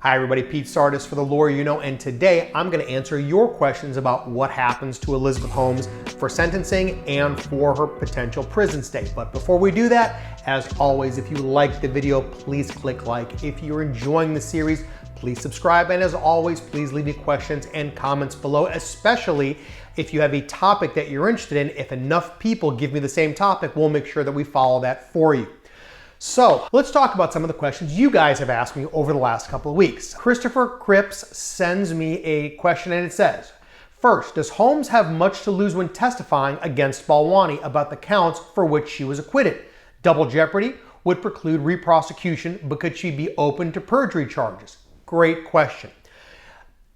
Hi everybody, Pete Sardis for The Lawyer You Know, and today I'm going to answer your questions about what happens to Elizabeth Holmes for sentencing and for her potential prison stay. But before we do that, as always, if you like the video, please click like. If you're enjoying the series, please subscribe. And as always, please leave me questions and comments below, especially if you have a topic that you're interested in. If enough people give me the same topic, we'll make sure that we follow that for you. So let's talk about some of the questions you guys have asked me over the last couple of weeks. Christopher Cripps sends me a question and it says, first, does Holmes have much to lose when testifying against Balwani about the counts for which she was acquitted? Double jeopardy would preclude re-prosecution, but could she be open to perjury charges? Great question.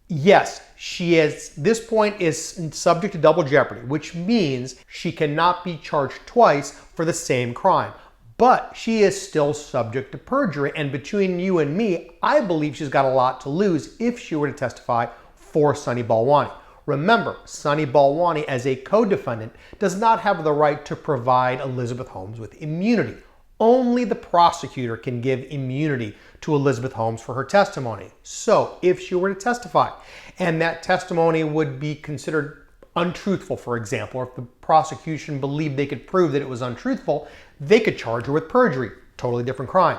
Yes, she is, this point is subject to double jeopardy, which means she cannot be charged twice for the same crime. But she is still subject to perjury, and between you and me, I believe she's got a lot to lose if she were to testify for Sunny Balwani. Remember, Sunny Balwani, as a co-defendant, does not have the right to provide Elizabeth Holmes with immunity. Only the prosecutor can give immunity to Elizabeth Holmes for her testimony. So, if she were to testify, and that testimony would be considered untruthful, for example, or if the prosecution believed they could prove that it was untruthful, they could charge her with perjury. Totally different crime.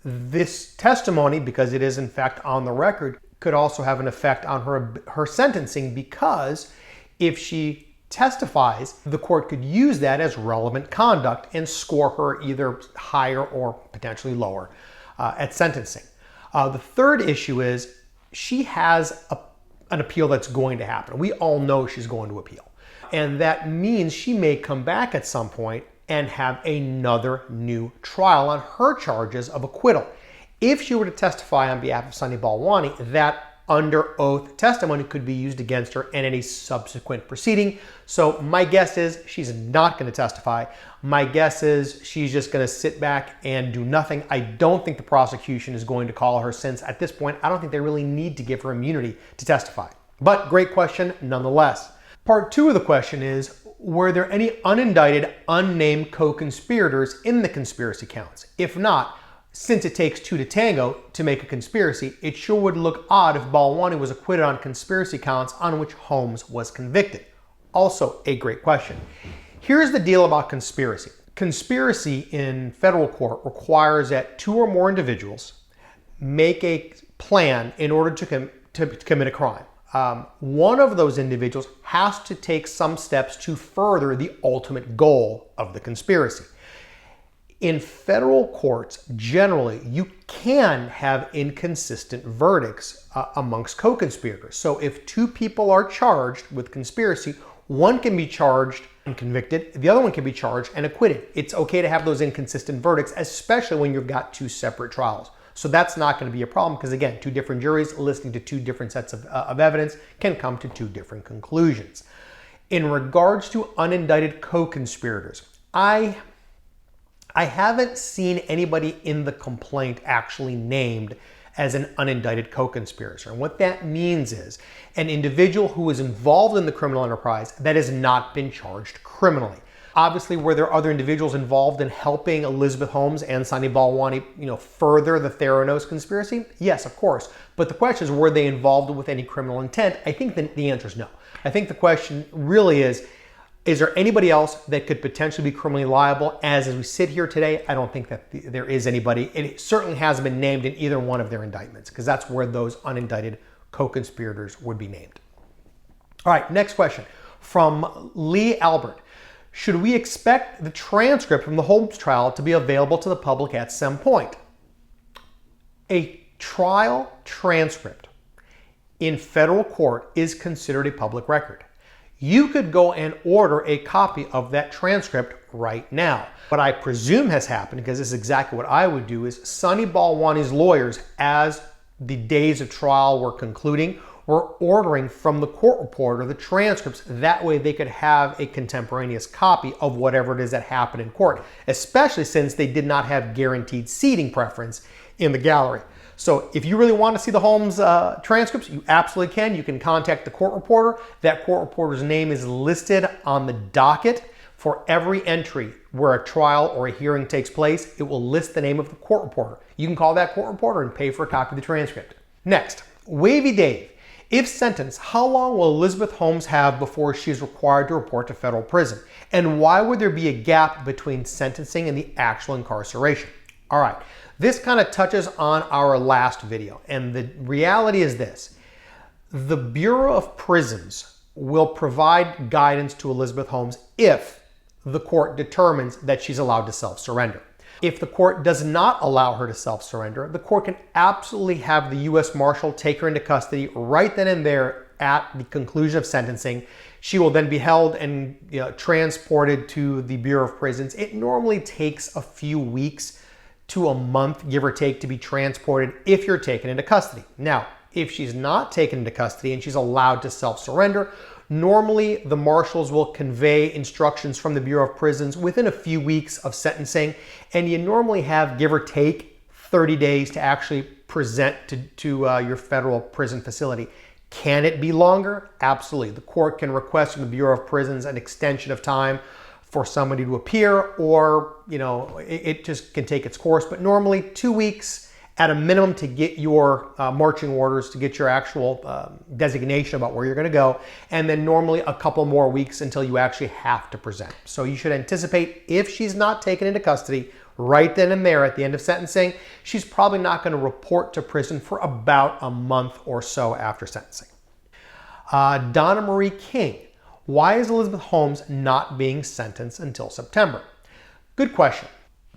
This testimony, because it is in fact on the record, could also have an effect on her sentencing, because if she testifies, the court could use that as relevant conduct and score her either higher or potentially lower at sentencing. The third issue is she has an appeal that's going to happen. We all know she's going to appeal. And that means she may come back at some point and have another new trial on her charges of acquittal. If she were to testify on behalf of Sunny Balwani, that under oath testimony could be used against her in any subsequent proceeding. So my guess is she's not going to testify. My guess is she's just going to sit back and do nothing. I don't think the prosecution is going to call her, since at this point, I don't think they really need to give her immunity to testify. But great question nonetheless. Part two of the question is, were there any unindicted, unnamed co-conspirators in the conspiracy counts? If not, since it takes two to tango to make a conspiracy, it sure would look odd if Balwani was acquitted on conspiracy counts on which Holmes was convicted. Also a great question. Here's the deal about conspiracy. Conspiracy in federal court requires that two or more individuals make a plan in order to commit a crime. One of those individuals has to take some steps to further the ultimate goal of the conspiracy. In federal courts, generally, you can have inconsistent verdicts amongst co-conspirators. So if two people are charged with conspiracy, one can be charged and convicted, the other one can be charged and acquitted. It's okay to have those inconsistent verdicts, especially when you've got two separate trials. So that's not going to be a problem, because again, two different juries listening to two different sets of evidence can come to two different conclusions. In regards to unindicted co-conspirators, I haven't seen anybody in the complaint actually named as an unindicted co-conspirator. And what that means is an individual who is involved in the criminal enterprise that has not been charged criminally. Obviously, were there other individuals involved in helping Elizabeth Holmes and Sunny Balwani, further the Theranos conspiracy? Yes, of course. But the question is, were they involved with any criminal intent? I think the answer is no. I think the question really is there anybody else that could potentially be criminally liable? As we sit here today, I don't think that there is anybody. It certainly hasn't been named in either one of their indictments, because that's where those unindicted co-conspirators would be named. All right, next question from Lee Albert. Should we expect the transcript from the Holmes trial to be available to the public at some point? A trial transcript in federal court is considered a public record. You could go and order a copy of that transcript right now. What I presume has happened, because this is exactly what I would do, is Sunny Balwani's lawyers, as the days of trial were concluding, were ordering from the court reporter the transcripts. That way they could have a contemporaneous copy of whatever it is that happened in court, especially since they did not have guaranteed seating preference in the gallery. So if you really want to see the Holmes transcripts, you absolutely can. You can contact the court reporter. That court reporter's name is listed on the docket For every entry where a trial or a hearing takes place, it will list the name of the court reporter. You can call that court reporter and pay for a copy of the transcript. Next, Wavy Dave. If sentenced, how long will Elizabeth Holmes have before she is required to report to federal prison? And why would there be a gap between sentencing and the actual incarceration? All right, this kind of touches on our last video. And the reality is this. The Bureau of Prisons will provide guidance to Elizabeth Holmes if the court determines that she's allowed to self-surrender. If the court does not allow her to self-surrender, the court can absolutely have the U.S. Marshal take her into custody right then and there at the conclusion of sentencing. She will then be held and transported to the Bureau of Prisons. It normally takes a few weeks to a month, give or take, to be transported if you're taken into custody. Now, if she's not taken into custody and she's allowed to self-surrender, normally the marshals will convey instructions from the Bureau of Prisons within a few weeks of sentencing, and you normally have, give or take, 30 days to actually present to your federal prison facility. Can it be longer? Absolutely. The court can request from the Bureau of Prisons an extension of time for somebody to appear, or it just can take its course, but normally 2 weeks at a minimum to get your marching orders, to get your actual designation about where you're going to go, and then normally a couple more weeks until you actually have to present. So you should anticipate, if she's not taken into custody right then and there at the end of sentencing, she's probably not going to report to prison for about a month or so after sentencing. Donna Marie King. Why is Elizabeth Holmes not being sentenced until September? Good question.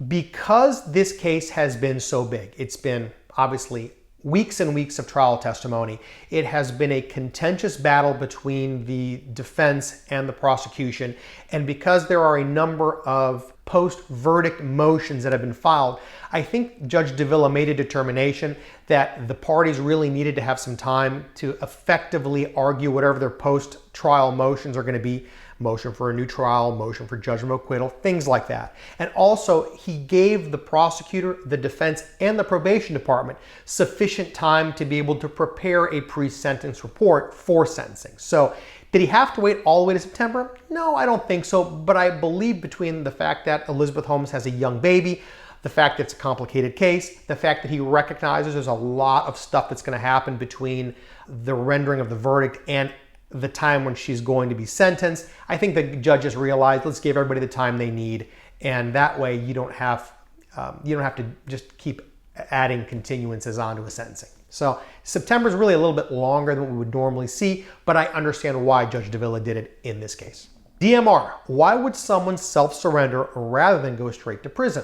Because this case has been so big, it's been obviously weeks and weeks of trial testimony. It has been a contentious battle between the defense and the prosecution. And because there are a number of post-verdict motions that have been filed, I think Judge Davila made a determination that the parties really needed to have some time to effectively argue whatever their post-trial motions are going to be. Motion for a new trial, motion for judgment of acquittal, things like that. And also, he gave the prosecutor, the defense, and the probation department sufficient time to be able to prepare a pre-sentence report for sentencing. So, did he have to wait all the way to September? No, I don't think so, but I believe between the fact that Elizabeth Holmes has a young baby, the fact that it's a complicated case, the fact that he recognizes there's a lot of stuff that's going to happen between the rendering of the verdict and the time when she's going to be sentenced, I think the judges realized, let's give everybody the time they need, and that way you don't have to just keep adding continuances onto a sentencing. So September is really a little bit longer than what we would normally see, but I understand why Judge Davila did it in this case. DMR, why would someone self-surrender rather than go straight to prison?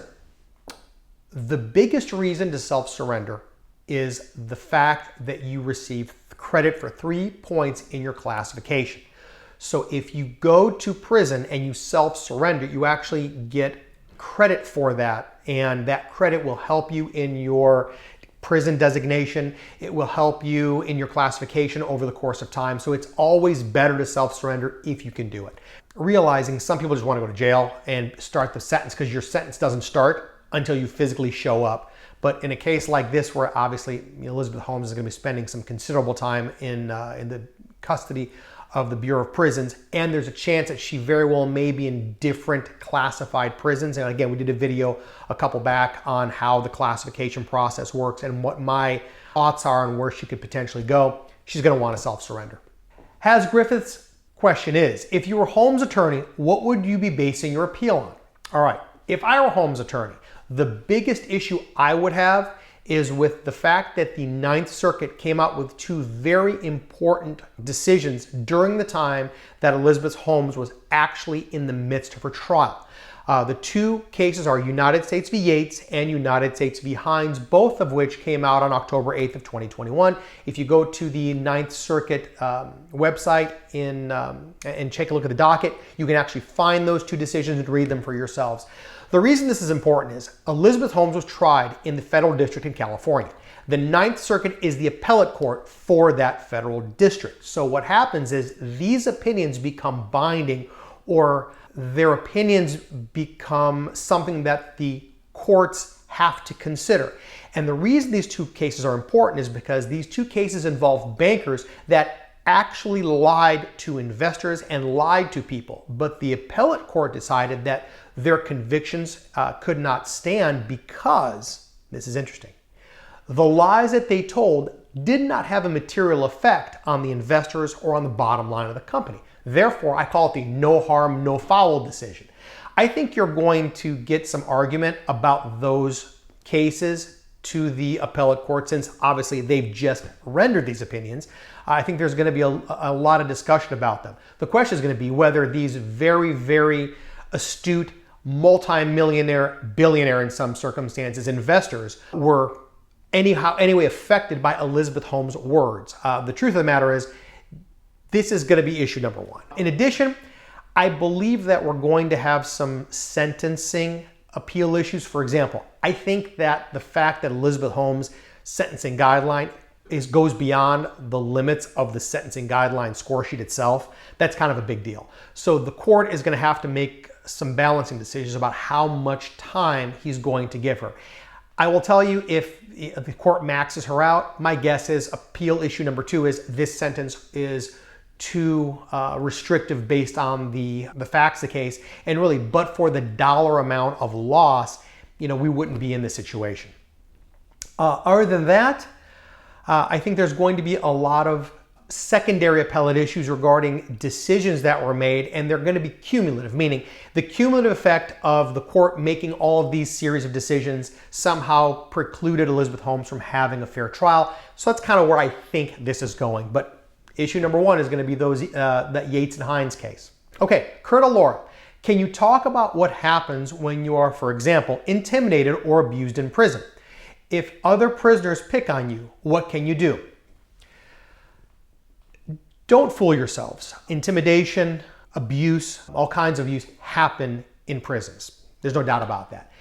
The biggest reason to self-surrender is the fact that you receive credit for 3 points in your classification. So if you go to prison and you self-surrender, you actually get credit for that, and that credit will help you in your prison designation. It will help you in your classification over the course of time. So it's always better to self-surrender if you can do it. Realizing some people just want to go to jail and start the sentence, because your sentence doesn't start until you physically show up. But in a case like this, where obviously Elizabeth Holmes is going to be spending some considerable time in the custody of the Bureau of Prisons, and there's a chance that she very well may be in different classified prisons. And again, we did a video a couple back on how the classification process works and what my thoughts are on where she could potentially go. She's going to want to self-surrender. Has Griffith's question is, if you were Holmes' attorney, what would you be basing your appeal on? All right, if I were Holmes' attorney, the biggest issue I would have is with the fact that the Ninth Circuit came out with 2 very important decisions during the time that Elizabeth Holmes was actually in the midst of her trial. The 2 cases are United States v. Yates and United States v. Hines, both of which came out on October 8th of 2021. If you go to the Ninth Circuit website and take a look at the docket, you can actually find those 2 decisions and read them for yourselves. The reason this is important is Elizabeth Holmes was tried in the federal district in California. The Ninth Circuit is the appellate court for that federal district. So what happens is these opinions become binding, or their opinions become something that the courts have to consider. And the reason these 2 cases are important is because these 2 cases involve bankers that actually lied to investors and lied to people, but the appellate court decided that their convictions could not stand because, this is interesting, the lies that they told did not have a material effect on the investors or on the bottom line of the company. Therefore, I call it the no harm, no foul decision. I think you're going to get some argument about those cases to the appellate court, since obviously they've just rendered these opinions. I think there's going to be a lot of discussion about them. The question is going to be whether these very, very astute, multi-millionaire, billionaire in some circumstances, investors were anyway affected by Elizabeth Holmes' words. The truth of the matter is, this is going to be issue number one. In addition, I believe that we're going to have some sentencing appeal issues. For example, I think that the fact that Elizabeth Holmes' sentencing guideline goes beyond the limits of the sentencing guideline score sheet itself, that's kind of a big deal. So the court is going to have to make some balancing decisions about how much time he's going to give her. I will tell you, if the court maxes her out, my guess is appeal issue number two is this sentence is too restrictive based on the facts of the case, and really, but for the dollar amount of loss, we wouldn't be in this situation. Other than that, I think there's going to be a lot of secondary appellate issues regarding decisions that were made, and they're going to be cumulative, meaning the cumulative effect of the court making all of these series of decisions somehow precluded Elizabeth Holmes from having a fair trial. So that's kind of where I think this is going. But issue number one is going to be that Yates and Hines case. Okay, Kurt Laura, can you talk about what happens when you are, for example, intimidated or abused in prison? If other prisoners pick on you, what can you do? Don't fool yourselves. Intimidation, abuse, all kinds of abuse happen in prisons. There's no doubt about that.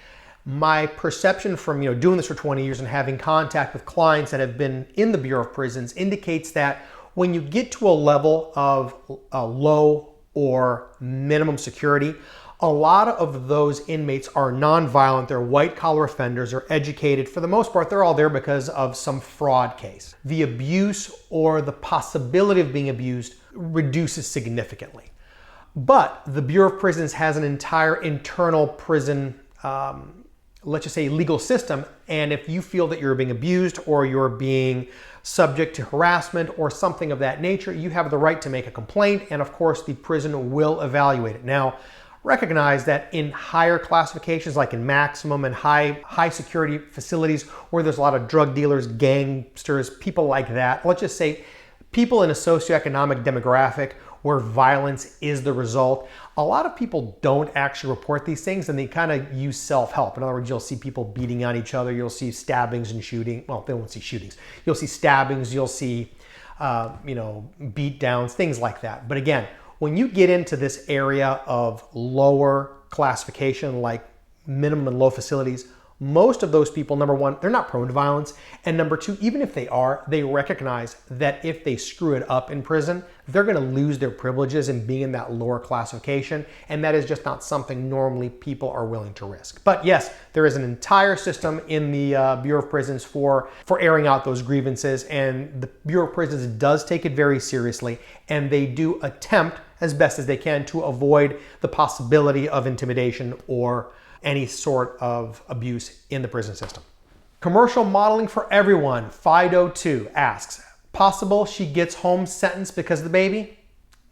My perception from doing this for 20 years and having contact with clients that have been in the Bureau of Prisons indicates that when you get to a level of low or minimum security, a lot of those inmates are nonviolent, they're white-collar offenders, they're educated. For the most part, they're all there because of some fraud case. The abuse or the possibility of being abused reduces significantly. But the Bureau of Prisons has an entire internal prison, let's just say legal system, and if you feel that you're being abused or you're being subject to harassment or something of that nature, you have the right to make a complaint, and of course the prison will evaluate it. Now, recognize that in higher classifications, like in maximum and high security facilities where there's a lot of drug dealers, gangsters, people like that, let's just say people in a socioeconomic demographic where violence is the result, a lot of people don't actually report these things, and they kind of use self-help. In other words, you'll see people beating on each other, you'll see stabbings and shooting. Well, they won't see shootings. You'll see stabbings, you'll see beat downs, things like that. But again, when you get into this area of lower classification, like minimum and low facilities, most of those people, number one, they're not prone to violence. And number two, even if they are, they recognize that if they screw it up in prison, they're going to lose their privileges in being in that lower classification. And that is just not something normally people are willing to risk. But yes, there is an entire system in the Bureau of Prisons for airing out those grievances. And the Bureau of Prisons does take it very seriously. And they do attempt as best as they can to avoid the possibility of intimidation or any sort of abuse in the prison system. Commercial modeling for everyone, Fido2 asks, possible she gets home sentenced because of the baby?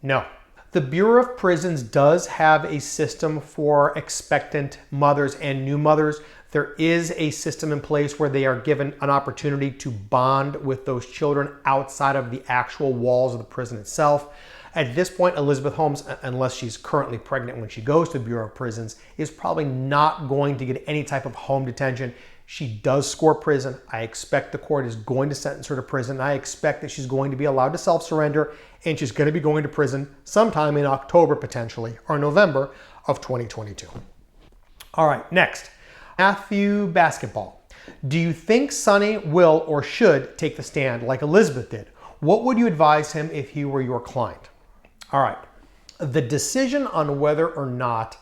No. The Bureau of Prisons does have a system for expectant mothers and new mothers. There is a system in place where they are given an opportunity to bond with those children outside of the actual walls of the prison itself. At this point, Elizabeth Holmes, unless she's currently pregnant when she goes to the Bureau of Prisons, is probably not going to get any type of home detention. She does score prison. I expect the court is going to sentence her to prison. I expect that she's going to be allowed to self-surrender, and she's going to be going to prison sometime in October, potentially, or November of 2022. All right, next. Matthew Basketball. Do you think Sunny will or should take the stand like Elizabeth did? What would you advise him if he were your client? All right, the decision on whether or not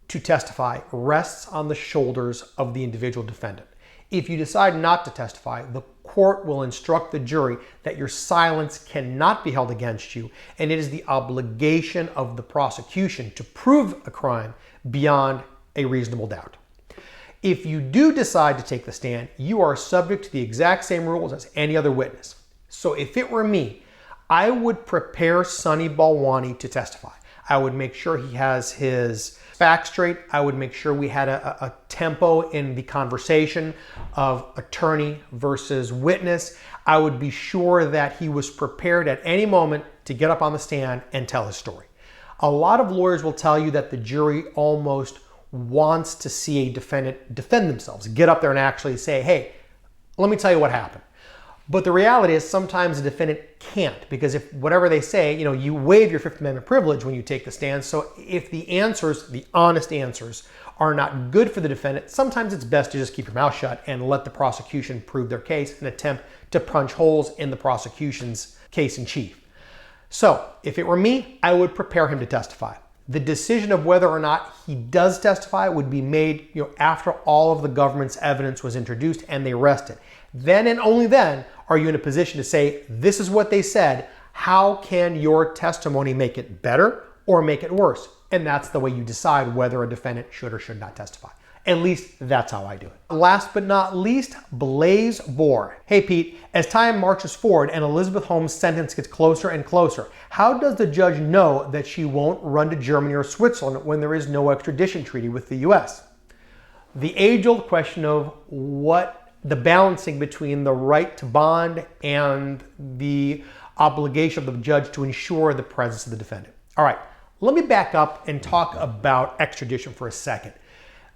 to testify rests on the shoulders of the individual defendant. If you decide not to testify, the court will instruct the jury that your silence cannot be held against you, and it is the obligation of the prosecution to prove a crime beyond a reasonable doubt. If you do decide to take the stand, you are subject to the exact same rules as any other witness. So if it were me, I would prepare Sunny Balwani to testify. I would make sure he has his facts straight. I would make sure we had a tempo in the conversation of attorney versus witness. I would be sure that he was prepared at any moment to get up on the stand and tell his story. A lot of lawyers will tell you that the jury almost wants to see a defendant defend themselves, get up there and actually say, hey, let me tell you what happened. But the reality is sometimes the defendant can't, because if whatever they say, you waive your Fifth Amendment privilege when you take the stand. So if the answers, the honest answers, are not good for the defendant, sometimes it's best to just keep your mouth shut and let the prosecution prove their case and attempt to punch holes in the prosecution's case in chief. So if it were me, I would prepare him to testify. The decision of whether or not he does testify would be made after all of the government's evidence was introduced and they rested. Then and only then are you in a position to say, this is what they said. How can your testimony make it better or make it worse? And that's the way you decide whether a defendant should or should not testify. At least that's how I do it. Last but not least, Blaze Bohr. Hey Pete, as time marches forward and Elizabeth Holmes' sentence gets closer and closer, how does the judge know that she won't run to Germany or Switzerland when there is no extradition treaty with the US? The age-old question of what the balancing between the right to bond and the obligation of the judge to ensure the presence of the defendant. All right, let me back up and talk about extradition for a second.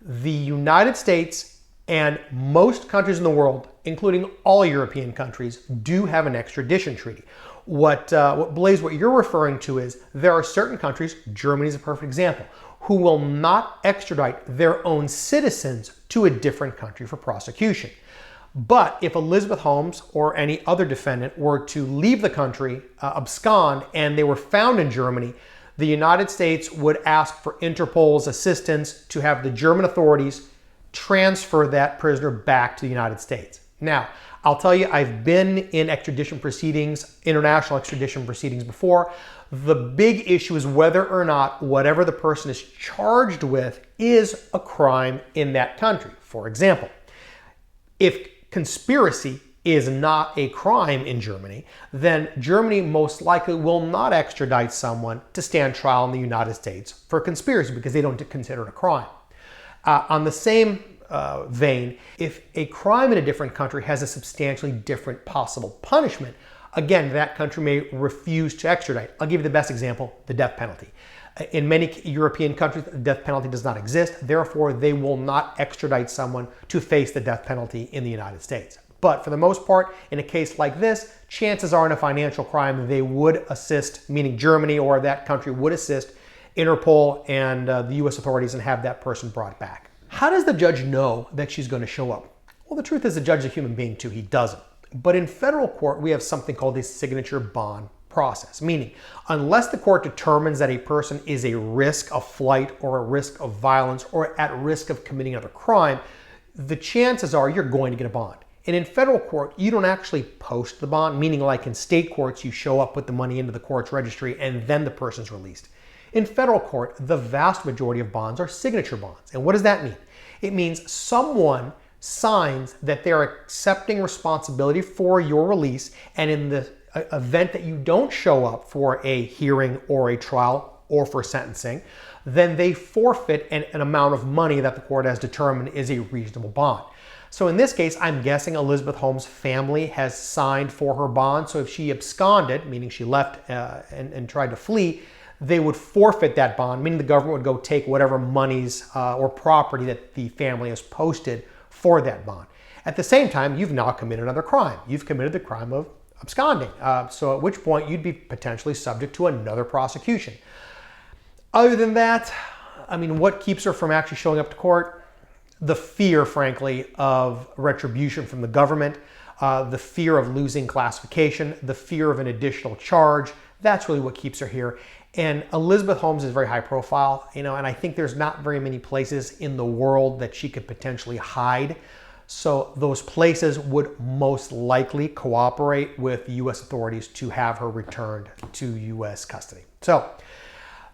The United States and most countries in the world, including all European countries, do have an extradition treaty. What you're referring to is there are certain countries, Germany is a perfect example, who will not extradite their own citizens to a different country for prosecution. But if Elizabeth Holmes or any other defendant were to leave the country, abscond, and they were found in Germany, the United States would ask for Interpol's assistance to have the German authorities transfer that prisoner back to the United States. Now, I'll tell you, I've been in extradition proceedings, international extradition proceedings before. The big issue is whether or not whatever the person is charged with is a crime in that country. For example, if conspiracy is not a crime in Germany, then Germany most likely will not extradite someone to stand trial in the United States for conspiracy because they don't consider it a crime. On the same vein, if a crime in a different country has a substantially different possible punishment, again, that country may refuse to extradite. I'll give you the best example, the death penalty. In many European countries, the death penalty does not exist. Therefore, they will not extradite someone to face the death penalty in the United States. But for the most part, in a case like this, chances are in a financial crime, they would assist, meaning Germany or that country would assist Interpol and the US authorities and have that person brought back. How does the judge know that she's going to show up? Well, the truth is the judge is a human being too. He doesn't. But in federal court, we have something called a signature bond process, meaning unless the court determines that a person is a risk of flight or a risk of violence or at risk of committing another crime, the chances are you're going to get a bond. And in federal court, you don't actually post the bond, meaning like in state courts, you show up, put the money into the court's registry, and then the person's released. In federal court, the vast majority of bonds are signature bonds. And what does that mean? It means someone signs that they're accepting responsibility for your release, and in the event that you don't show up for a hearing or a trial or for sentencing, then they forfeit an amount of money that the court has determined is a reasonable bond. So in this case, I'm guessing Elizabeth Holmes' family has signed for her bond. So if she absconded, meaning she left and tried to flee, they would forfeit that bond, meaning the government would go take whatever monies or property that the family has posted for that bond. At the same time, you've now committed another crime. You've committed the crime of absconding. So at which point you'd be potentially subject to another prosecution. Other than that, I mean, what keeps her from actually showing up to court? The fear, frankly, of retribution from the government, the fear of losing classification, the fear of an additional charge. That's really what keeps her here. And Elizabeth Holmes is very high profile, and I think there's not very many places in the world that she could potentially hide. So those places would most likely cooperate with U.S. authorities to have her returned to U.S. custody. So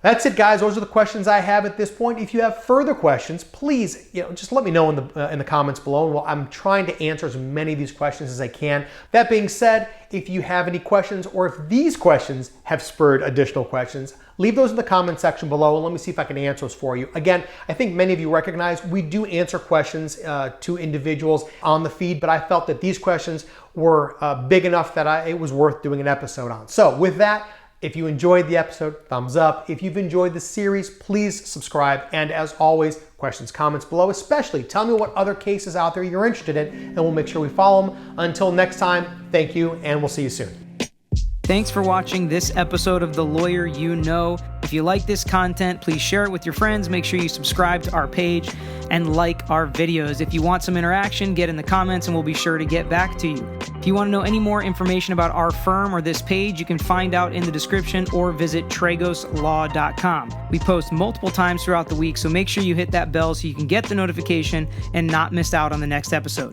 that's it, guys. Those are the questions I have at this point. If you have further questions, please, just let me know in the comments below. Well, I'm trying to answer as many of these questions as I can. That being said, if you have any questions or if these questions have spurred additional questions, leave those in the comment section below and let me see if I can answer those for you. Again, I think many of you recognize we do answer questions to individuals on the feed, but I felt that these questions were big enough that it was worth doing an episode on. So with that, if you enjoyed the episode, thumbs up. If you've enjoyed the series, please subscribe. And as always, questions, comments below, especially tell me what other cases out there you're interested in, and we'll make sure we follow them. Until next time, thank you, and we'll see you soon. Thanks for watching this episode of The Lawyer You Know. If you like this content, please share it with your friends. Make sure you subscribe to our page and like our videos. If you want some interaction, get in the comments and we'll be sure to get back to you. If you want to know any more information about our firm or this page, you can find out in the description or visit tragoslaw.com. We post multiple times throughout the week, so make sure you hit that bell so you can get the notification and not miss out on the next episode.